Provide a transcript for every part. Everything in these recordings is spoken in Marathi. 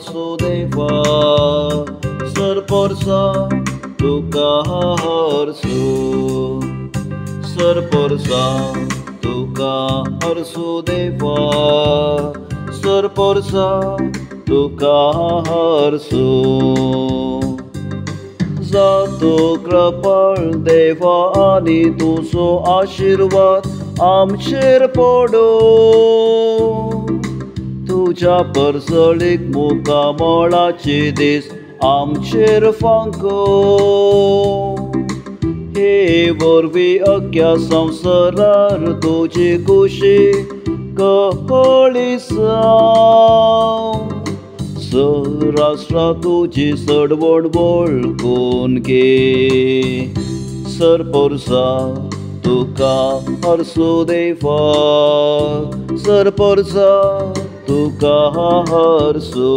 हरसू सर परसा तुका हरसू सर परसा तुका हरसू सर परसा तुका हरसू जातो कृपाळ देवा आनी तुजो आशीर्वाद आमचेर पडो तुझ्या परसळीक मुखामळाचे दीस आमचेर फांको हे वरवीं अख्ख्या संवसारार तुजी खुशी कळी राष्ट्रा तुजी चडवड वळखून घे सर परसा तुका हरसू सर परसा तुका हरसू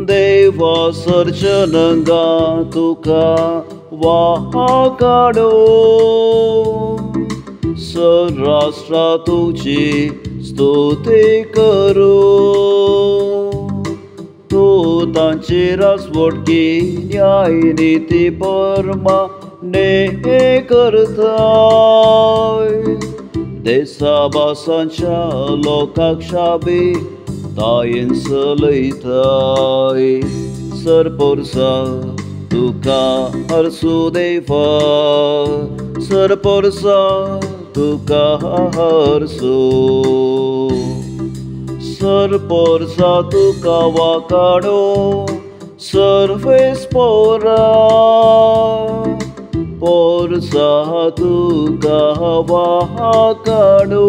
देवा सर्जनंगा तुका वाकाडो सर राष्ट्रा तुजी स्तुती करू तू तांचेर आसवडकी न्याय नीती परमाने करताय देशाभासांच्या लोकांक शाबी तायेन चलयताय सर परसा तुका हरसू सर परसा तुका हरसू सर परसा तुका वाकाडो सर्वेस परसा तुका वाकाडो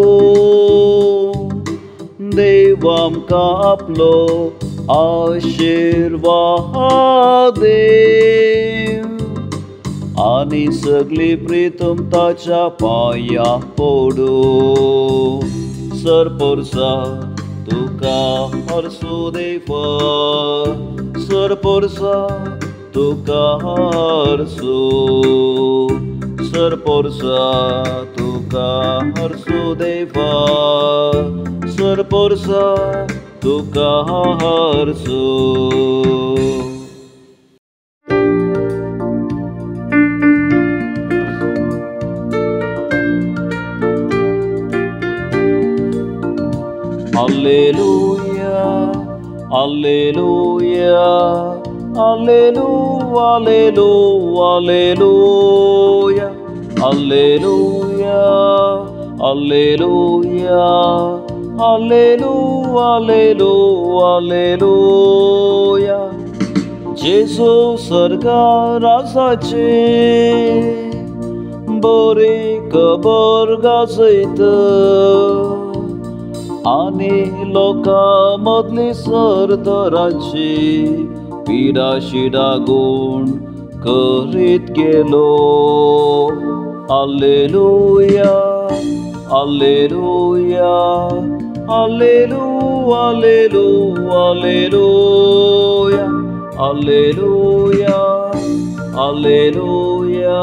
देव आमकां आपलो आशीर्वाद आनी सगळी प्रीतम ताच्या पांयां पडो सर परसा तुका हरसू सर परसा तुका हरसू सर परसा तुका हरसू सर परसा तुका Harsu Alleluia, Alleluia, Alleluia, Alleluia, Alleluia, Alleluia, Alleluia, Alleluia. Jesu सरकार आसाचे बरी खबर गाजयत आनी लोकां मदली सरदारांची पिडा शिडा गुण करीत गेलो Alleluia, Alleluia, Alleluia, Alleluia, Alleluia, Alleluia, Alleluia,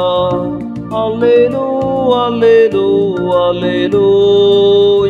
Alleluia, Alleluia.